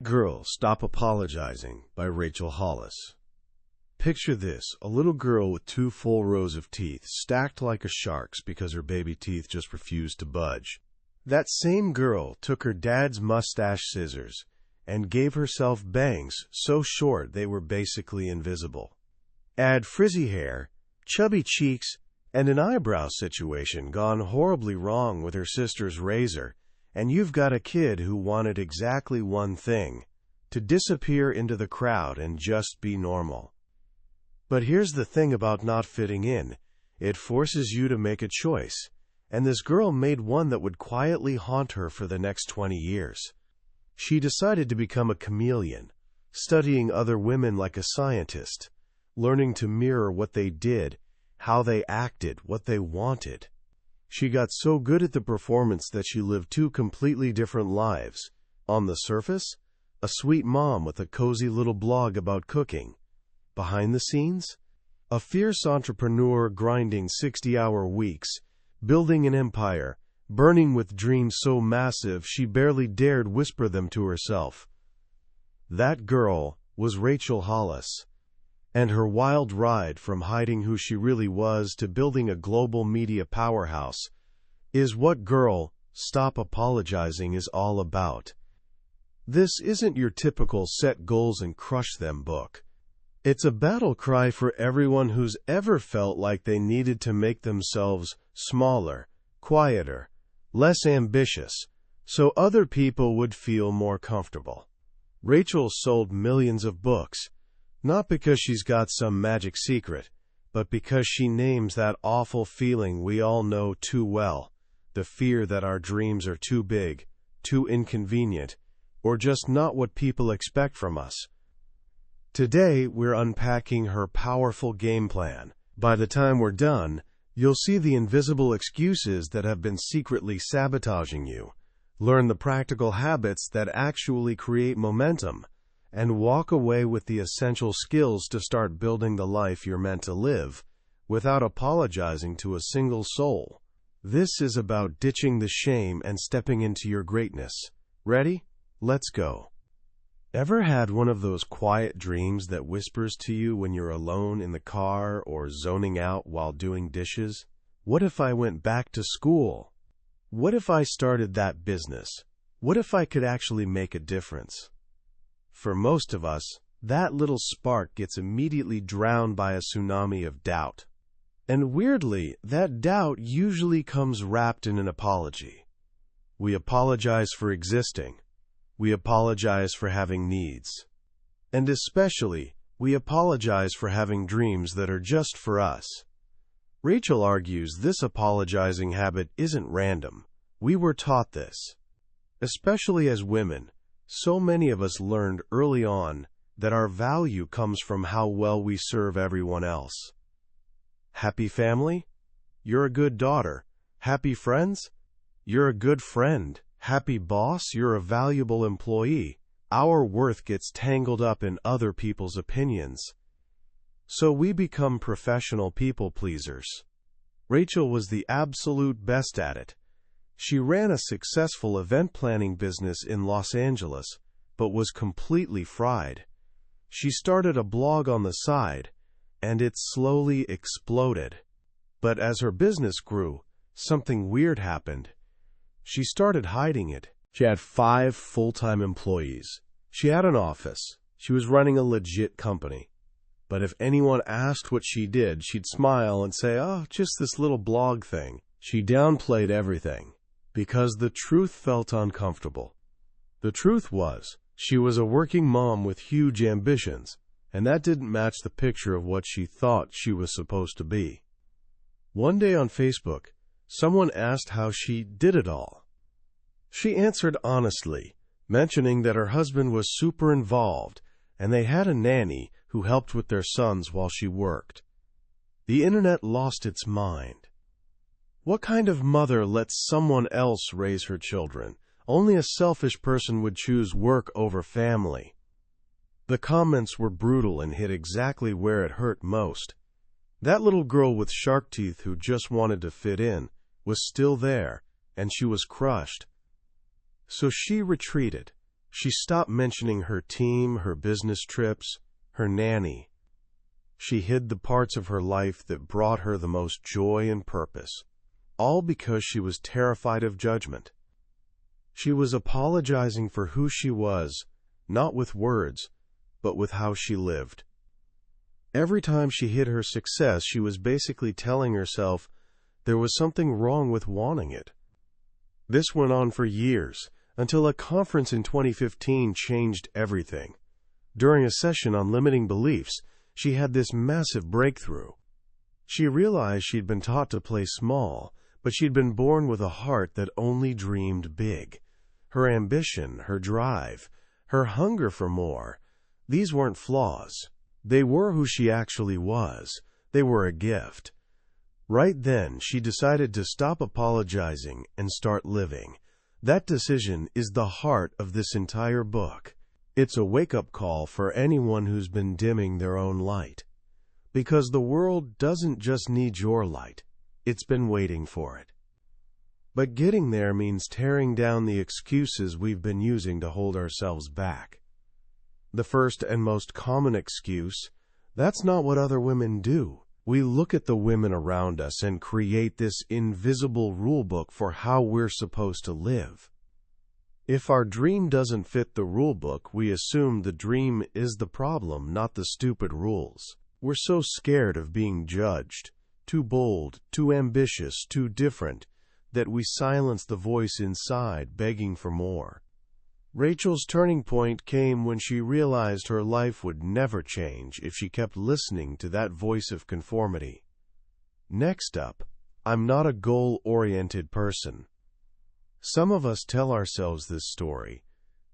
Girl, Stop Apologizing by Rachel Hollis. Picture this, a little girl with 2 full rows of teeth, stacked like a shark's because her baby teeth just refused to budge. That same girl took her dad's mustache scissors and gave herself bangs so short they were basically invisible. Add frizzy hair, chubby cheeks, and an eyebrow situation gone horribly wrong with her sister's razor, and you've got a kid who wanted exactly one thing: to disappear into the crowd and just be normal. But here's the thing about not fitting in. It forces you to make a choice, and this girl made one that would quietly haunt her for the next 20 years. She decided to become a chameleon, studying other women like a scientist, learning to mirror what they did, how they acted, what they wanted. She got so good at the performance that she lived 2 completely different lives. On the surface, a sweet mom with a cozy little blog about cooking. Behind the scenes, a fierce entrepreneur grinding 60-hour weeks, building an empire, burning with dreams so massive she barely dared whisper them to herself. That girl was Rachel Hollis, and her wild ride from hiding who she really was to building a global media powerhouse is what Girl, Stop Apologizing is all about. This isn't your typical set goals and crush them book. It's a battle cry for everyone who's ever felt like they needed to make themselves smaller, quieter, less ambitious, so other people would feel more comfortable. Rachel sold millions of books, not because she's got some magic secret, but because she names that awful feeling we all know too well, the fear that our dreams are too big, too inconvenient, or just not what people expect from us. Today, we're unpacking her powerful game plan. By the time we're done, you'll see the invisible excuses that have been secretly sabotaging you, learn the practical habits that actually create momentum, and walk away with the essential skills to start building the life you're meant to live, without apologizing to a single soul. This is about ditching the shame and stepping into your greatness. Ready? Let's go. Ever had one of those quiet dreams that whispers to you when you're alone in the car or zoning out while doing dishes? What if I went back to school? What if I started that business? What if I could actually make a difference? For most of us, that little spark gets immediately drowned by a tsunami of doubt. And weirdly, that doubt usually comes wrapped in an apology. We apologize for existing. We apologize for having needs. And especially, we apologize for having dreams that are just for us. Rachel argues this apologizing habit isn't random. We were taught this. Especially as women, so many of us learned early on that our value comes from how well we serve everyone else. Happy family? You're a good daughter. Happy friends? You're a good friend. Happy boss? You're a valuable employee. Our worth gets tangled up in other people's opinions. So we become professional people pleasers. Rachel was the absolute best at it. She ran a successful event planning business in Los Angeles, but was completely fried. She started a blog on the side, and it slowly exploded. But as her business grew, something weird happened. She started hiding it. She had 5 full-time employees. She had an office. She was running a legit company. But if anyone asked what she did, she'd smile and say, "Oh, just this little blog thing." She downplayed everything, because the truth felt uncomfortable. The truth was, she was a working mom with huge ambitions, and that didn't match the picture of what she thought she was supposed to be. One day on Facebook, someone asked how she did it all. She answered honestly, mentioning that her husband was super involved, and they had a nanny who helped with their sons while she worked. The internet lost its mind. What kind of mother lets someone else raise her children? Only a selfish person would choose work over family. The comments were brutal and hit exactly where it hurt most. That little girl with shark teeth who just wanted to fit in was still there, and she was crushed. So she retreated, She stopped mentioning her team, her business trips, her nanny. She hid the parts of her life that brought her the most joy and purpose, all because she was terrified of judgment. She was apologizing for who she was, not with words, but with how she lived. Every time she hid her success, she was basically telling herself there was something wrong with wanting it. This went on for years, until a conference in 2015 changed everything. During a session on limiting beliefs, she had this massive breakthrough. She realized she'd been taught to play small, but she'd been born with a heart that only dreamed big. Her ambition, her drive, her hunger for more, these weren't flaws. They were who she actually was. They were a gift. Right then, she decided to stop apologizing and start living. That decision is the heart of this entire book. It's a wake-up call for anyone who's been dimming their own light. Because the world doesn't just need your light. It's been waiting for it. But getting there means tearing down the excuses we've been using to hold ourselves back. The first and most common excuse, that's not what other women do. We look at the women around us and create this invisible rulebook for how we're supposed to live. If our dream doesn't fit the rulebook, we assume the dream is the problem, not the stupid rules. We're so scared of being judged, too bold, too ambitious, too different, that we silence the voice inside begging for more. Rachel's turning point came when she realized her life would never change if she kept listening to that voice of conformity. Next up, I'm not a goal-oriented person. Some of us tell ourselves this story,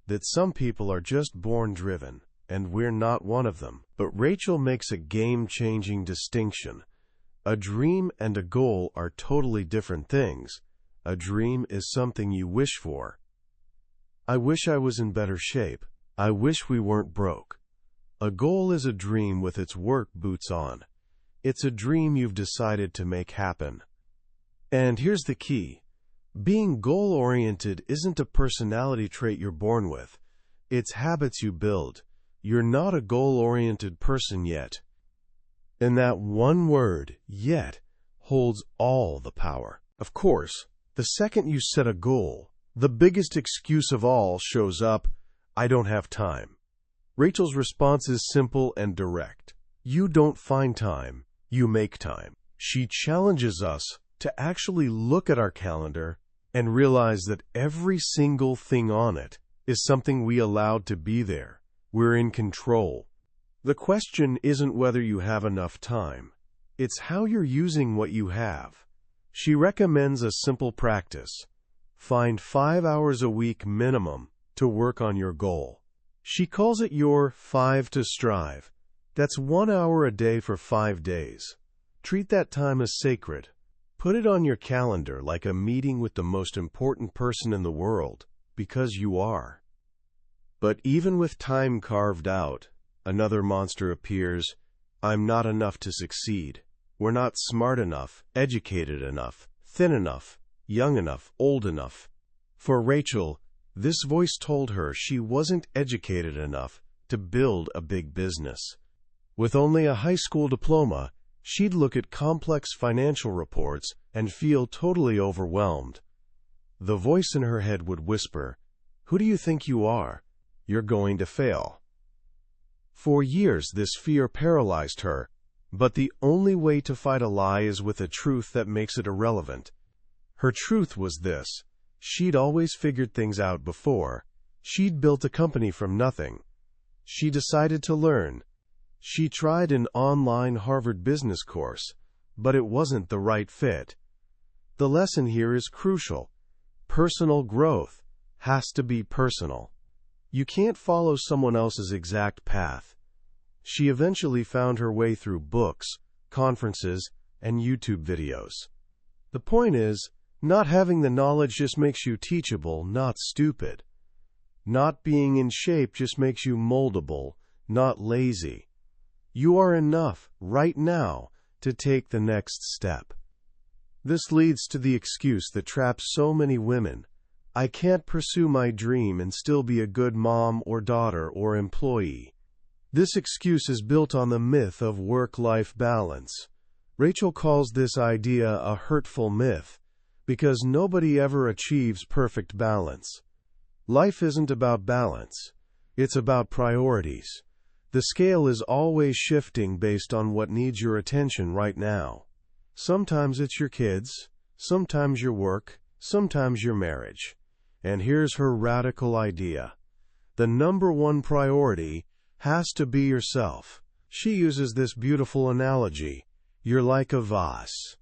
that some people are just born driven, and we're not one of them. But Rachel makes a game-changing distinction. A dream and a goal are totally different things. A dream is something you wish for. I wish I was in better shape. I wish we weren't broke. A goal is a dream with its work boots on. It's a dream you've decided to make happen. And here's the key. Being goal-oriented isn't a personality trait you're born with. It's habits you build. You're not a goal-oriented person yet. And that one word, yet, holds all the power. Of course, the second you set a goal, the biggest excuse of all shows up, I don't have time. Rachel's response is simple and direct. You don't find time, you make time. She challenges us to actually look at our calendar and realize that every single thing on it is something we allowed to be there. We're in control. The question isn't whether you have enough time. It's how you're using what you have. She recommends a simple practice. Find 5 hours a week minimum to work on your goal. She calls it your 5 to strive. That's 1 hour a day for 5 days. Treat that time as sacred. Put it on your calendar like a meeting with the most important person in the world, because you are. But even with time carved out, another monster appears. I'm not enough to succeed. We're not smart enough, educated enough, thin enough, young enough, old enough. For Rachel, this voice told her she wasn't educated enough to build a big business. With only a high school diploma, she'd look at complex financial reports and feel totally overwhelmed. The voice in her head would whisper, "Who do you think you are? You're going to fail." For years, this fear paralyzed her, but the only way to fight a lie is with a truth that makes it irrelevant. Her truth was this. She'd always figured things out before. She'd built a company from nothing. She decided to learn. She tried an online Harvard business course, but it wasn't the right fit. The lesson here is crucial. Personal growth has to be personal. You can't follow someone else's exact path. She eventually found her way through books, conferences, and YouTube videos. The point is, not having the knowledge just makes you teachable, not stupid. Not being in shape just makes you moldable, not lazy. You are enough, right now, to take the next step. This leads to the excuse that traps so many women. I can't pursue my dream and still be a good mom or daughter or employee. This excuse is built on the myth of work-life balance. Rachel calls this idea a hurtful myth because nobody ever achieves perfect balance. Life isn't about balance. It's about priorities. The scale is always shifting based on what needs your attention right now. Sometimes it's your kids, sometimes your work, sometimes your marriage. And here's her radical idea. The number one priority has to be yourself. She uses this beautiful analogy. You're like a vase.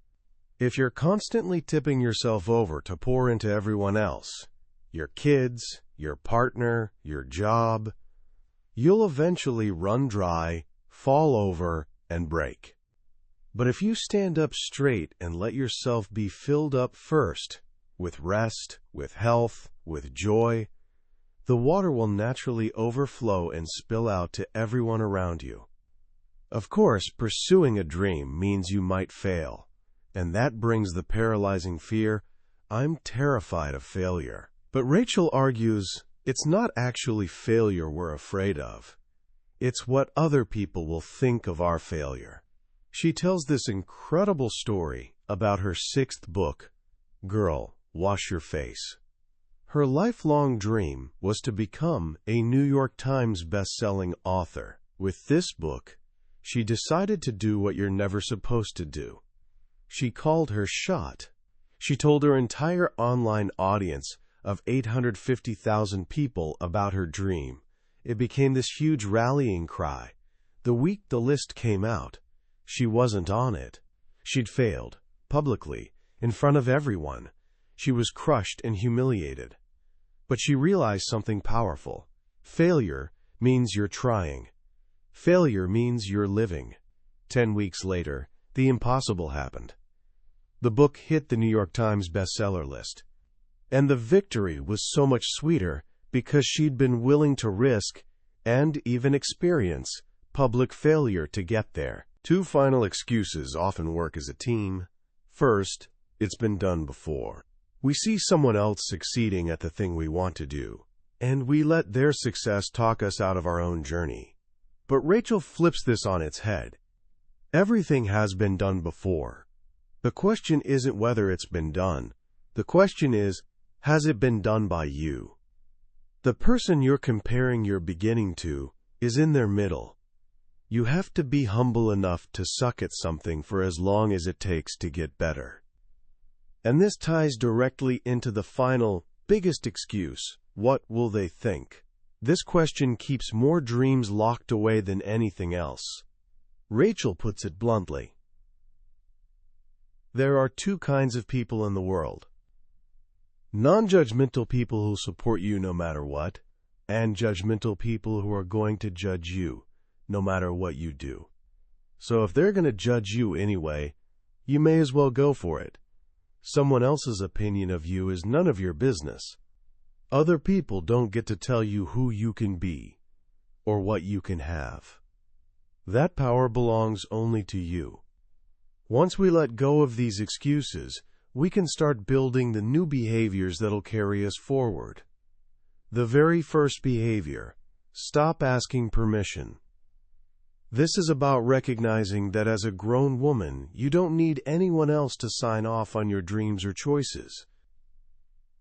If you're constantly tipping yourself over to pour into everyone else, your kids, your partner, your job, you'll eventually run dry, fall over, and break. But if you stand up straight and let yourself be filled up first, with rest, with health, with joy, the water will naturally overflow and spill out to everyone around you. Of course, pursuing a dream means you might fail, and that brings the paralyzing fear, I'm terrified of failure. But Rachel argues it's not actually failure we're afraid of. It's what other people will think of our failure. She tells this incredible story about her 6th book, Girl, Wash Your Face. Her lifelong dream was to become a New York Times best-selling author. With this book, she decided to do what you're never supposed to do. She called her shot. She told her entire online audience of 850,000 people about her dream. It became this huge rallying cry. The week the list came out, she wasn't on it. She'd failed, publicly, in front of everyone. She was crushed and humiliated. But she realized something powerful. Failure means you're trying. Failure means you're living. 10 weeks later, the impossible happened. The book hit the New York Times bestseller list. And the victory was so much sweeter because she'd been willing to risk, and even experience, public failure to get there. 2 final excuses often work as a team. First, it's been done before. We see someone else succeeding at the thing we want to do, and we let their success talk us out of our own journey. But Rachel flips this on its head. Everything has been done before. The question isn't whether it's been done. The question is, has it been done by you? The person you're comparing your beginning to is in their middle. You have to be humble enough to suck at something for as long as it takes to get better. And this ties directly into the final, biggest excuse, what will they think? This question keeps more dreams locked away than anything else. Rachel puts it bluntly. There are 2 kinds of people in the world. Non-judgmental people who support you no matter what, and judgmental people who are going to judge you no matter what you do. So if they're going to judge you anyway, you may as well go for it. Someone else's opinion of you is none of your business. Other people don't get to tell you who you can be or what you can have. That power belongs only to you. Once we let go of these excuses, we can start building the new behaviors that'll carry us forward. The very first behavior, stop asking permission. This is about recognizing that as a grown woman, you don't need anyone else to sign off on your dreams or choices.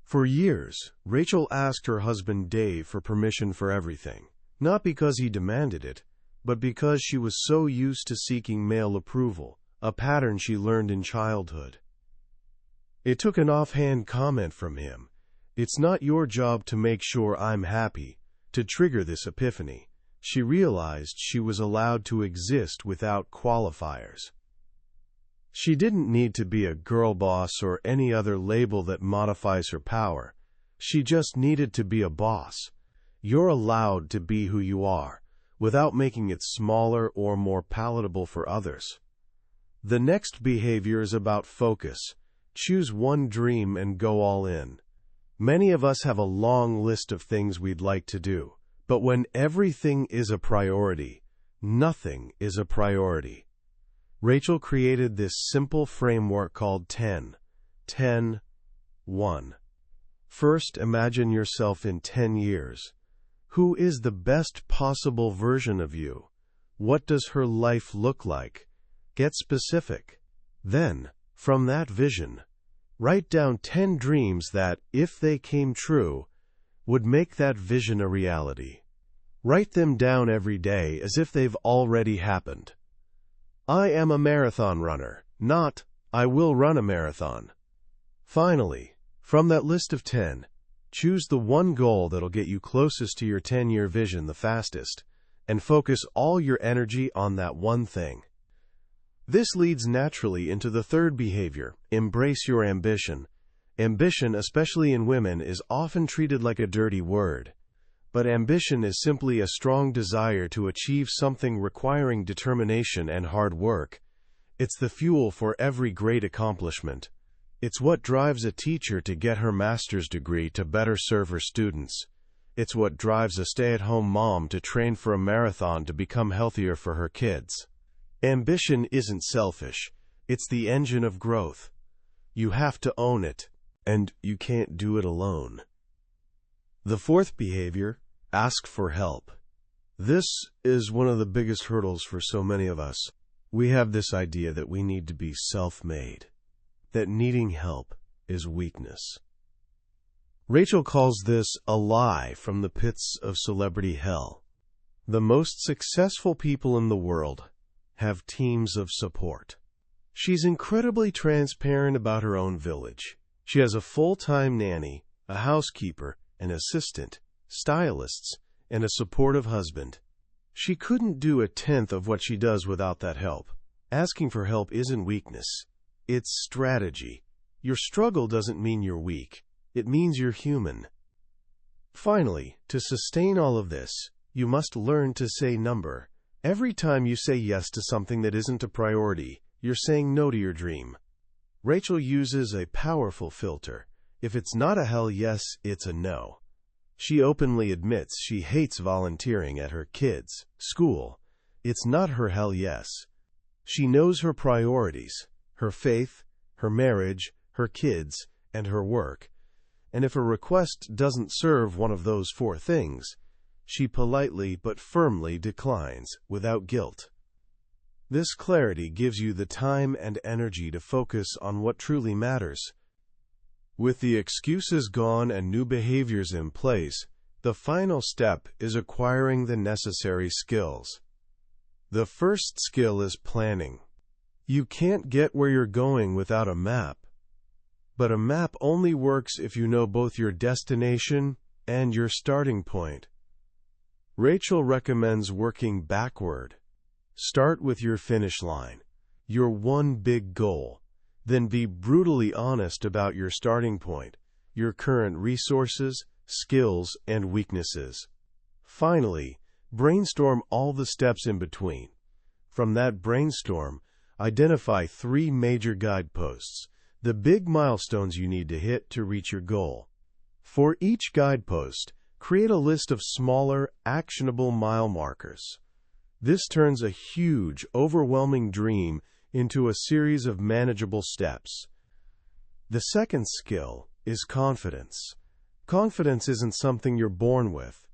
For years, Rachel asked her husband Dave for permission for everything, not because he demanded it, but because she was so used to seeking male approval, a pattern she learned in childhood. It took an offhand comment from him, "It's not your job to make sure I'm happy," to trigger this epiphany. She realized she was allowed to exist without qualifiers. She didn't need to be a girl boss or any other label that modifies her power. She just needed to be a boss. You're allowed to be who you are, without making it smaller or more palatable for others. The next behavior is about focus. Choose one dream and go all in. Many of us have a long list of things we'd like to do. But when everything is a priority, nothing is a priority. Rachel created this simple framework called 10. 10, 1. First, imagine yourself in 10 years. Who is the best possible version of you? What does her life look like? Get specific. Then, from that vision, write down 10 dreams that, if they came true, would make that vision a reality. Write them down every day as if they've already happened. I am a marathon runner, not, I will run a marathon. Finally, from that list of 10, choose the one goal that'll get you closest to your 10-year vision the fastest, and focus all your energy on that one thing. This leads naturally into the third behavior: embrace your ambition. Ambition, especially in women, is often treated like a dirty word. But ambition is simply a strong desire to achieve something requiring determination and hard work. It's the fuel for every great accomplishment. It's what drives a teacher to get her master's degree to better serve her students. It's what drives a stay-at-home mom to train for a marathon to become healthier for her kids. Ambition isn't selfish. It's the engine of growth. You have to own it, and you can't do it alone. The fourth behavior: ask for help. This is one of the biggest hurdles for so many of us. We have this idea that we need to be self-made, that needing help is weakness. Rachel calls this a lie from the pits of celebrity hell. The most successful people in the world have teams of support. She's incredibly transparent about her own village. She has a full-time nanny, a housekeeper, an assistant, stylists, and a supportive husband. She couldn't do a tenth of what she does without that help. Asking for help isn't weakness. It's strategy. Your struggle doesn't mean you're weak. It means you're human. Finally, to sustain all of this, you must learn to say no. Every time you say yes to something that isn't a priority, you're saying no to your dream. Rachel uses a powerful filter. If it's not a hell yes, it's a no. She openly admits she hates volunteering at her kids' school. It's not her hell yes. She knows her priorities: her faith, her marriage, her kids, and her work. And if a request doesn't serve one of those 4 things, she politely but firmly declines, without guilt. This clarity gives you the time and energy to focus on what truly matters. With the excuses gone and new behaviors in place, the final step is acquiring the necessary skills. The first skill is planning. You can't get where you're going without a map. But a map only works if you know both your destination and your starting point. Rachel recommends working backward. Start with your finish line, your one big goal. Then be brutally honest about your starting point, your current resources, skills, and weaknesses. Finally, brainstorm all the steps in between. From that brainstorm, identify 3 major guideposts, the big milestones you need to hit to reach your goal. For each guidepost, create a list of smaller, actionable mile markers. This turns a huge, overwhelming dream into a series of manageable steps. The second skill is confidence. Confidence isn't something you're born with.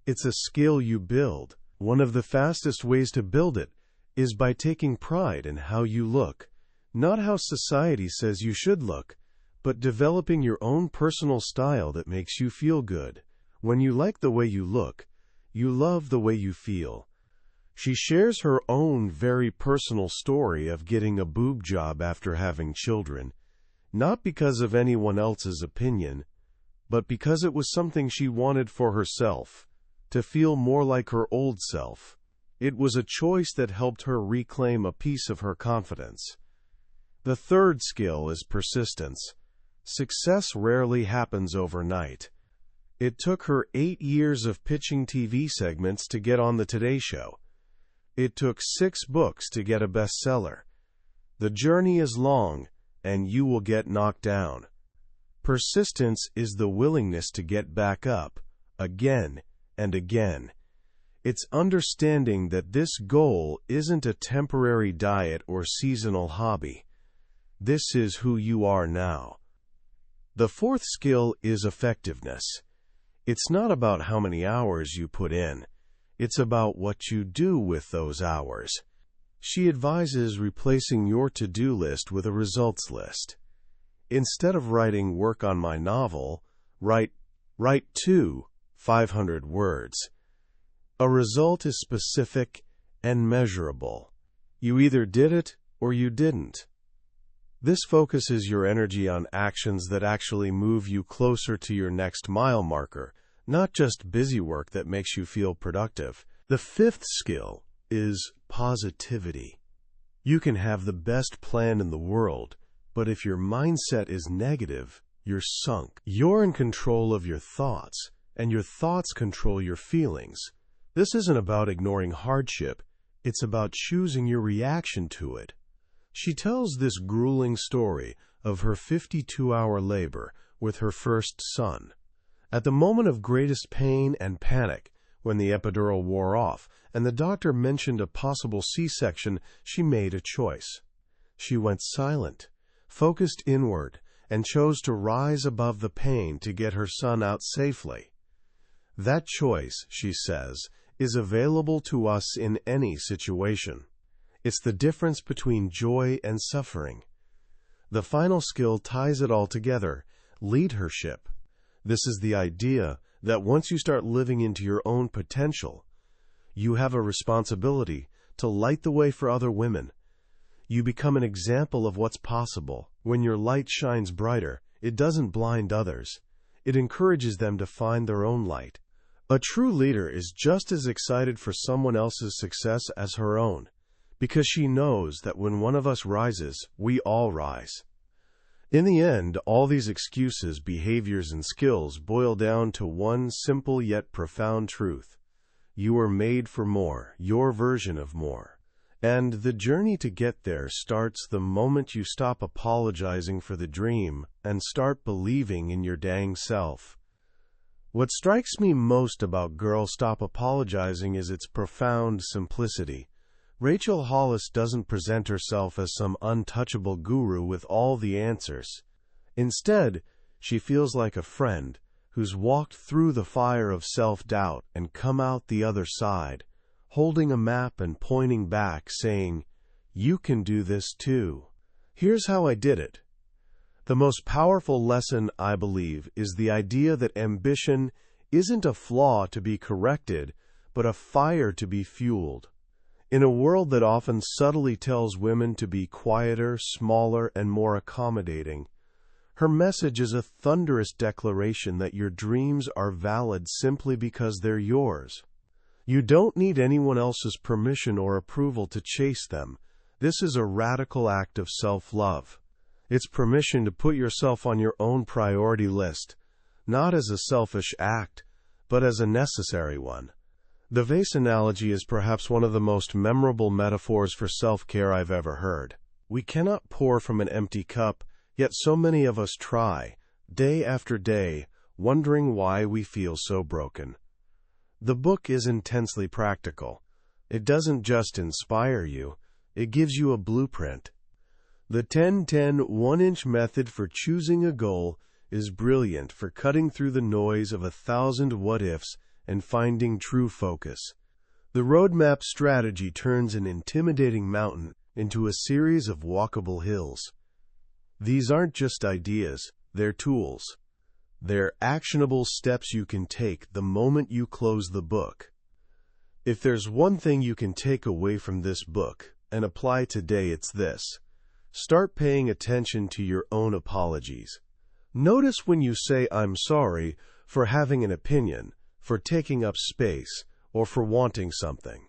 It's a skill you build. One of the fastest ways to build it is by taking pride in how you look. Not how society says you should look, but developing your own personal style that makes you feel good. When you like the way you look, you love the way you feel. She shares her own very personal story of getting a boob job after having children, not because of anyone else's opinion, but because it was something she wanted for herself, to feel more like her old self. It was a choice that helped her reclaim a piece of her confidence. The third skill is persistence. Success rarely happens overnight. It took her 8 years of pitching TV segments to get on the Today Show. It took 6 books to get a bestseller. The journey is long, and you will get knocked down. Persistence is the willingness to get back up, again and again. It's understanding that this goal isn't a temporary diet or seasonal hobby. This is who you are now. The fourth skill is effectiveness. It's not about how many hours you put in. It's about what you do with those hours. She advises replacing your to-do list with a results list. Instead of writing "work on my novel," write 500 words. A result is specific and measurable. You either did it or you didn't. This focuses your energy on actions that actually move you closer to your next mile marker, not just busy work that makes you feel productive. The fifth skill is positivity. You can have the best plan in the world, but if your mindset is negative, you're sunk. You're in control of your thoughts, and your thoughts control your feelings. This isn't about ignoring hardship. It's about choosing your reaction to it. She tells this grueling story of her 52-hour labor with her first son. At the moment of greatest pain and panic, when the epidural wore off and the doctor mentioned a possible C-section, she made a choice. She went silent, focused inward, and chose to rise above the pain to get her son out safely. That choice, she says, is available to us in any situation. It's the difference between joy and suffering. The final skill ties it all together: leadership. This is the idea that once you start living into your own potential, you have a responsibility to light the way for other women. You become an example of what's possible. When your light shines brighter, it doesn't blind others. It encourages them to find their own light. A true leader is just as excited for someone else's success as her own, because she knows that when one of us rises, we all rise. In the end, all these excuses, behaviors, and skills boil down to one simple yet profound truth. You are made for more, your version of more. And the journey to get there starts the moment you stop apologizing for the dream and start believing in your dang self. What strikes me most about Girl Stop Apologizing is its profound simplicity. Rachel Hollis doesn't present herself as some untouchable guru with all the answers. Instead, she feels like a friend who's walked through the fire of self-doubt and come out the other side, holding a map and pointing back, saying, "You can do this too. Here's how I did it." The most powerful lesson, I believe, is the idea that ambition isn't a flaw to be corrected, but a fire to be fueled. In a world that often subtly tells women to be quieter, smaller, and more accommodating, her message is a thunderous declaration that your dreams are valid simply because they're yours. You don't need anyone else's permission or approval to chase them. This is a radical act of self-love. It's permission to put yourself on your own priority list, not as a selfish act, but as a necessary one. The vase analogy is perhaps one of the most memorable metaphors for self-care I've ever heard. We cannot pour from an empty cup, yet so many of us try, day after day, wondering why we feel so broken. The book is intensely practical. It doesn't just inspire you, it gives you a blueprint. The 10-10 1-inch method for choosing a goal is brilliant for cutting through the noise of 1,000 what-ifs and finding true focus. The roadmap strategy turns an intimidating mountain into a series of walkable hills. These aren't just ideas, they're tools. They're actionable steps you can take the moment you close the book. If there's one thing you can take away from this book and apply today, it's this: start paying attention to your own apologies. Notice when you say "I'm sorry" for having an opinion, for taking up space, or for wanting something.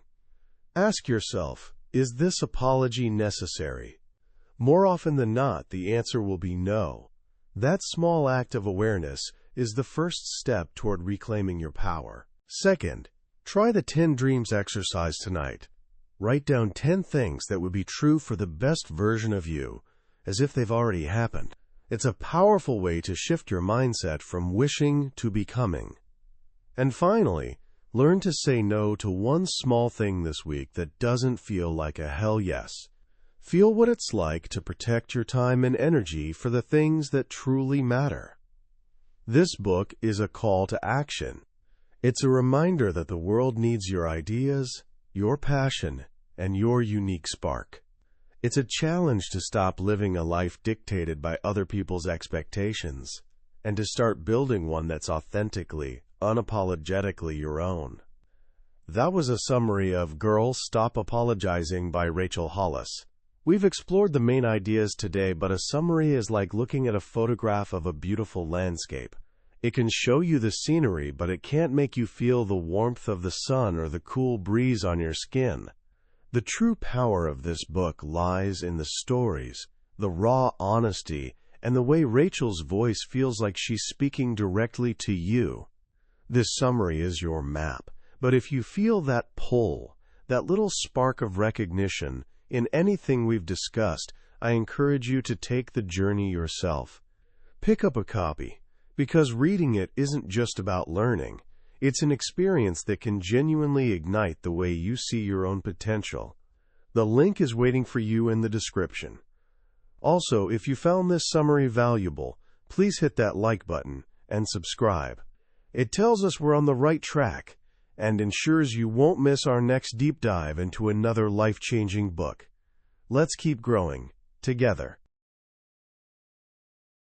Ask yourself, is this apology necessary? More often than not, the answer will be no. That small act of awareness is the first step toward reclaiming your power. Second, try the 10 dreams exercise tonight. Write down 10 things that would be true for the best version of you, as if they've already happened. It's a powerful way to shift your mindset from wishing to becoming. And finally, learn to say no to one small thing this week that doesn't feel like a hell yes. Feel what it's like to protect your time and energy for the things that truly matter. This book is a call to action. It's a reminder that the world needs your ideas, your passion, and your unique spark. It's a challenge to stop living a life dictated by other people's expectations and to start building one that's authentically, unapologetically your own. That was a summary of Girl, Stop Apologizing by Rachel Hollis. We've explored the main ideas today, but a summary is like looking at a photograph of a beautiful landscape. It can show you the scenery, but it can't make you feel the warmth of the sun or the cool breeze on your skin. The true power of this book lies in the stories, the raw honesty, and the way Rachel's voice feels like she's speaking directly to you. This summary is your map, but if you feel that pull, that little spark of recognition in anything we've discussed, I encourage you to take the journey yourself. Pick up a copy, because reading it isn't just about learning. It's an experience that can genuinely ignite the way you see your own potential. The link is waiting for you in the description. Also, if you found this summary valuable, please hit that like button and subscribe. It tells us we're on the right track and ensures you won't miss our next deep dive into another life-changing book. Let's keep growing together.